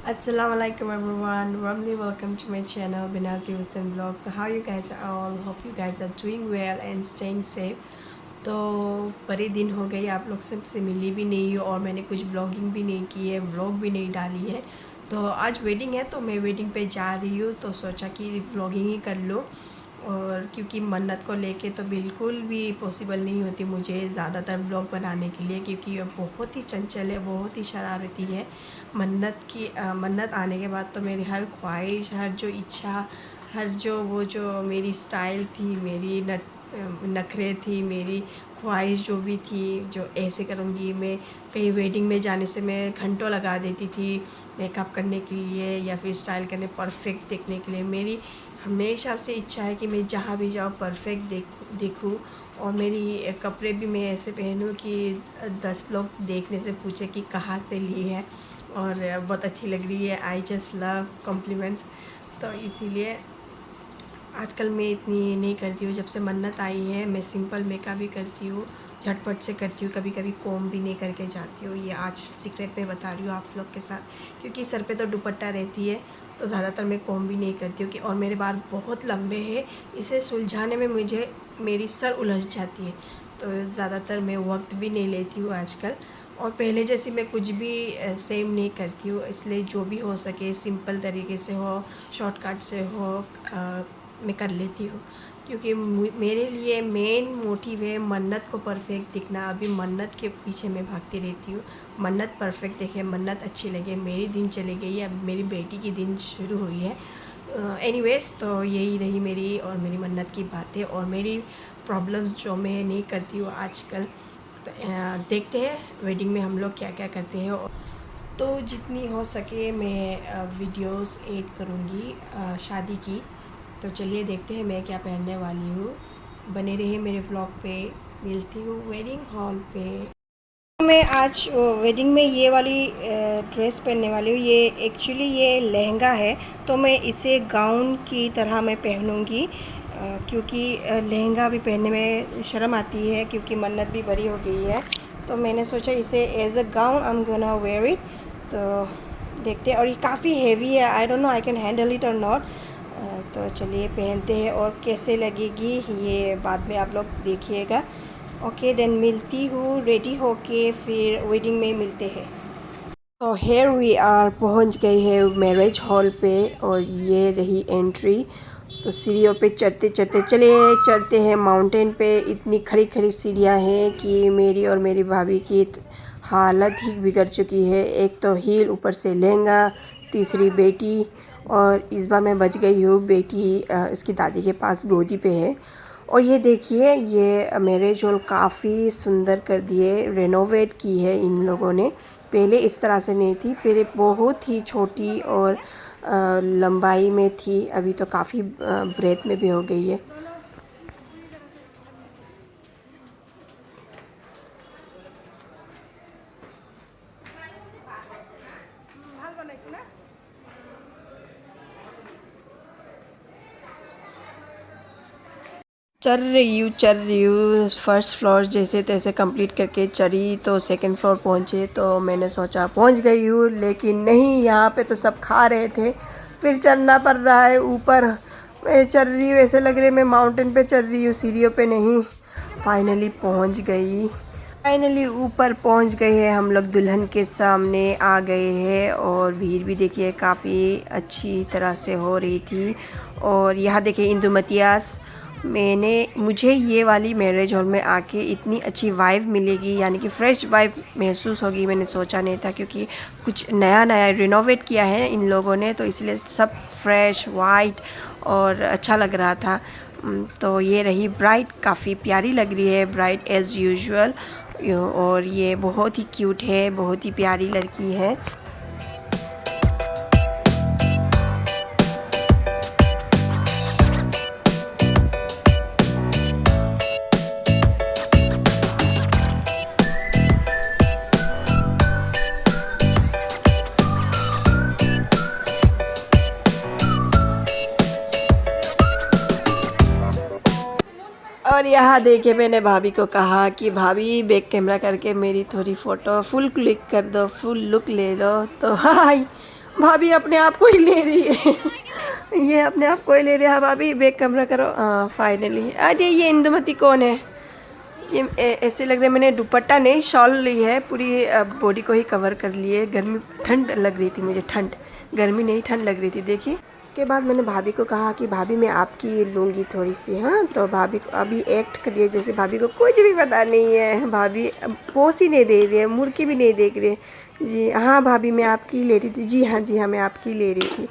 Assalamualaikum everyone, warmly welcome to my channel Binazi Hussain Vlogs. So how you guys are all? Hope you guys are doing well and staying safe. तो बड़े दिन हो गए आप लोग सबसे मिली भी नहीं और मैंने कुछ व्लॉगिंग भी नहीं की है, व्लॉग भी नहीं डाली है। तो आज वेडिंग है तो मैं वेडिंग पे जा रही हूँ तो सोचा कि व्लॉगिंग ही कर लो। और क्योंकि मन्नत को लेके तो बिल्कुल भी पॉसिबल नहीं होती मुझे ज़्यादातर ब्लॉग बनाने के लिए, क्योंकि वो बहुत ही चंचल है, बहुत ही शरारती है। मन्नत आने के बाद तो मेरी हर ख्वाहिश, हर जो इच्छा, हर जो मेरी स्टाइल थी, मेरी नखरे थी, मेरी ख्वाहिश जो भी थी, जो ऐसे करूँगी मैं। कहीं वेडिंग में जाने से मैं घंटों लगा देती थी मेकअप करने के लिए या फिर स्टाइल करने, परफेक्ट देखने के लिए। मेरी हमेशा से इच्छा है कि मैं जहाँ भी जाऊँ परफेक्ट दिखूँ और मेरी कपड़े भी मैं ऐसे पहनूँ कि 10 लोग देखने से पूछे कि कहाँ से ली है और बहुत अच्छी लग रही है। I just love compliments. तो इसीलिए आजकल मैं इतनी नहीं करती हूँ। जब से मन्नत आई है मैं सिंपल मेकअप भी करती हूँ, झटपट से करती हूँ, कभी कभी कोम भी नहीं करके जाती हूँ। ये आज सीक्रेट में बता रही हूँ आप लोग के साथ, क्योंकि सर पे तो दुपट्टा रहती है तो ज़्यादातर मैं कोम भी नहीं करती हूँ। कि और मेरे बाल बहुत लंबे हैं, इसे सुलझाने में मुझे मेरी सर उलझ जाती है, तो ज़्यादातर मैं वक्त भी नहीं लेती हूँ आजकल। और पहले जैसी मैं कुछ भी सेम नहीं करती हूँ, इसलिए जो भी हो सके सिंपल तरीके से हो, शॉर्टकट से हो, मैं कर लेती हूँ। क्योंकि मेरे लिए मेन मोटिव है मन्नत को परफेक्ट दिखना। अभी मन्नत के पीछे मैं भागती रहती हूँ, मन्नत परफेक्ट देखे, मन्नत अच्छी लगे। मेरी दिन चली गई है, अब मेरी बेटी की दिन शुरू हुई है। एनीवेज, तो यही रही मेरी और मेरी मन्नत की बातें और मेरी प्रॉब्लम्स जो मैं नहीं करती हूँ आजकल। तो देखते हैं वेडिंग में हम लोग क्या क्या करते हैं। तो जितनी हो सके मैं वीडियोस ऐड करूँगी शादी की। तो चलिए देखते हैं मैं क्या पहनने वाली हूँ। बने रहिए मेरे ब्लॉग पे। मिलती हूँ वेडिंग हॉल पे। मैं आज वेडिंग में ये वाली ड्रेस पहनने वाली हूँ। ये एक्चुअली ये लहंगा है, तो मैं इसे गाउन की तरह मैं पहनूँगी, क्योंकि लहंगा भी पहनने में शर्म आती है, क्योंकि मन्नत भी बड़ी हो गई है। तो मैंने सोचा इसे as a gown I am gonna wear it. तो देखते हैं। और ये काफ़ी हेवी है, I don't know I can handle it और नॉट। तो चलिए पहनते हैं और कैसे लगेगी ये बाद में आप लोग देखिएगा। ओके देन, मिलती हूँ रेडी होके, फिर वेडिंग में मिलते हैं। तो हेयर वी आर, पहुँच गए हैं मैरिज हॉल पे और ये रही एंट्री। तो सीढ़ियों पे चढ़ते चढ़ते चले चढ़ते हैं माउंटेन पे। इतनी खड़ी खड़ी सीढ़ियाँ हैं कि मेरी और मेरी भाभी की हालत ही बिगड़ चुकी है। एक तो हील, ऊपर से लहंगा, तीसरी बेटी। और इस बार मैं बच गई हूँ, बेटी इसकी दादी के पास गोदी पे है। और ये देखिए, ये मैरिज हॉल काफ़ी सुंदर कर दिए, रेनोवेट की है इन लोगों ने। पहले इस तरह से नहीं थी, पहले बहुत ही छोटी और लंबाई में थी, अभी तो काफ़ी ब्रेथ में भी हो गई है। चढ़ रही हूँ फर्स्ट फ्लोर जैसे तैसे कंप्लीट करके चढ़ी, तो सेकंड फ्लोर पहुँचे। तो मैंने सोचा पहुँच गई हूँ, लेकिन नहीं, यहाँ पे तो सब खा रहे थे, फिर चढ़ना पड़ रहा है ऊपर। मैं चढ़ रही हूँ, ऐसे लग रही है मैं माउंटेन पे चढ़ रही हूँ, सीढ़ियों पे नहीं। फाइनली पहुँच गई। फाइनली ऊपर पहुंच गए हैं हम लोग, दुल्हन के सामने आ गए हैं। और भीड़ भी देखिए काफ़ी अच्छी तरह से हो रही थी। और यहाँ देखिए इंदुमतियास। मुझे ये वाली मैरिज हॉल में आके इतनी अच्छी वाइब मिलेगी, यानी कि फ़्रेश वाइब महसूस होगी, मैंने सोचा नहीं था। क्योंकि कुछ नया नया रिनोवेट किया है इन लोगों ने, तो इसलिए सब फ्रेश वाइट और अच्छा लग रहा था। तो ये रही ब्राइड, काफ़ी प्यारी लग रही है ब्राइड एज़ यूजुअल। और ये बहुत ही क्यूट है, बहुत ही प्यारी लड़की है। और यहाँ देखिए, मैंने भाभी को कहा कि भाभी बैक कैमरा करके मेरी थोड़ी फ़ोटो फुल क्लिक कर दो, फुल लुक ले लो। तो हाय, भाभी अपने आप को ही ले रही है। ये अपने आप को ही ले रही है। भाभी बैक कमरा करो। फाइनली अरे ये इंदुमती कौन है? ये ऐसे लग रहा है मैंने दुपट्टा नहीं शॉल ली है, पूरी बॉडी को ही कवर कर लिए। गर्मी ठंड लग रही थी मुझे, ठंड गर्मी नहीं ठंड लग रही थी। देखिए उसके बाद मैंने भाभी को कहा कि भाभी मैं आपकी लूँगी थोड़ी सी। हाँ तो भाभी को अभी एक्ट करिए जैसे भाभी को कुछ भी पता नहीं है। भाभी पोस ही नहीं दे रही है, मुड़की भी नहीं देख रही है। जी हाँ भाभी मैं आपकी ले रही थी। जी हाँ जी हाँ मैं आपकी ले रही थी।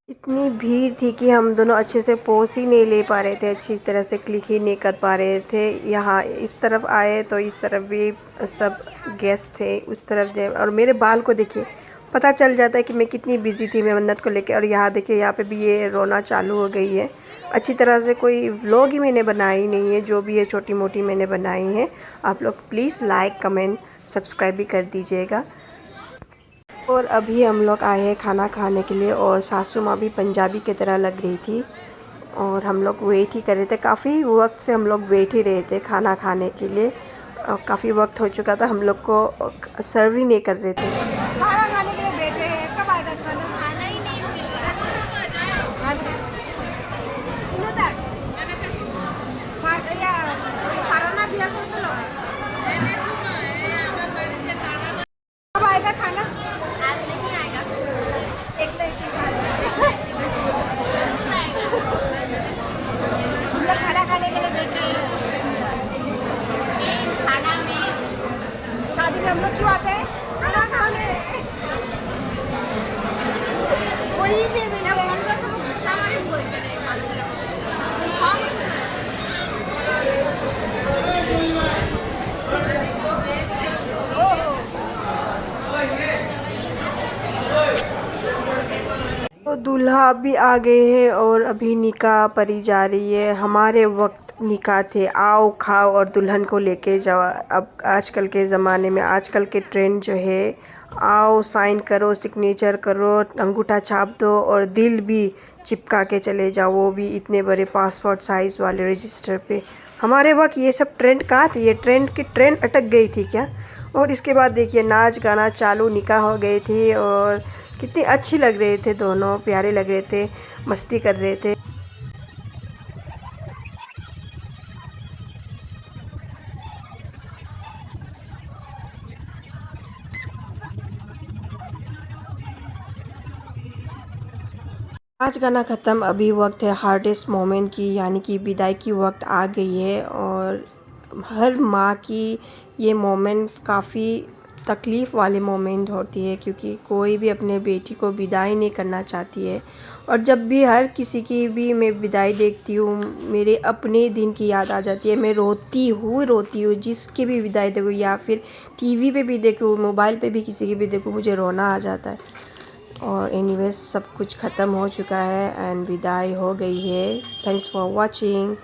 इतनी भीड़ थी कि हम दोनों अच्छे से पोज ही नहीं ले पा रहे थे, अच्छी तरह से क्लिक ही नहीं कर पा रहे थे। यहाँ इस तरफ आए तो इस तरफ भी सब गेस्ट थे, उस तरफ और मेरे बाल को देखिए, पता चल जाता है कि मैं कितनी बिजी थी मैं मन्नत को लेके। और यहाँ देखिए यहाँ पे भी ये रोना चालू हो गई है। अच्छी तरह से कोई व्लॉग ही मैंने बनाई नहीं है, जो भी है छोटी मोटी मैंने बनाई है। आप लोग प्लीज़ लाइक कमेंट सब्सक्राइब भी कर दीजिएगा। और अभी हम लोग आए हैं खाना खाने के लिए, और सासू माँ भी पंजाबी की तरह लग रही थी और हम लोग वेट ही कर रहे थे। काफ़ी वक्त से हम लोग वेट ही रहे थे खाना खाने के लिए। काफ़ी वक्त हो चुका था, हम लोग को सर्व ही नहीं कर रहे थे। खाना खाने के लिए बैठे हैं, कब आएगा खाना? खाना ही नहीं मिल रहा। सुनो तक खाना भी तो लो। कब आएगा खाना? आज नहीं आएगा। एक हम लोग खाना खाने के लिए बैठ रहे हैं। खाना में शादी में हम लोग क्यों आते हैं? खाना खाने। वही नहीं मिल रहा है। तो दूल्हा अभी आ गए हैं और अभी निकाह पड़ी जा रही है। हमारे वक्त निकाह थे आओ खाओ और दुल्हन को लेके जाओ। अब आजकल के ज़माने में आजकल के ट्रेंड जो है, आओ साइन करो, सिग्नेचर करो, अंगूठा छाप दो और दिल भी चिपका के चले जाओ, वो भी इतने बड़े पासपोर्ट साइज़ वाले रजिस्टर पे। हमारे वक्त ये सब ट्रेंड कहाँ थी? ये ट्रेंड की ट्रेंड अटक गई थी क्या? और इसके बाद देखिए नाच गाना चालू, निकाह हो गई थी और कितने अच्छी लग रहे थे, दोनों प्यारे लग रहे थे, मस्ती कर रहे थे। आज गाना ख़त्म, अभी वक्त है हार्डेस्ट मोमेंट की, यानी कि विदाई की वक्त आ गई है। और हर माँ की ये मोमेंट काफ़ी तकलीफ़ वाले मोमेंट होती है, क्योंकि कोई भी अपने बेटी को विदाई नहीं करना चाहती है। और जब भी हर किसी की भी मैं विदाई देखती हूँ, मेरे अपने दिन की याद आ जाती है। मैं रोती हूँ जिसकी भी विदाई देखूँ, या फिर टीवी पे भी देखूँ, मोबाइल पे भी किसी की भी देखूँ, मुझे रोना आ जाता है। और एनीवेज सब कुछ ख़त्म हो चुका है एंड विदाई हो गई है। Thanks for watching.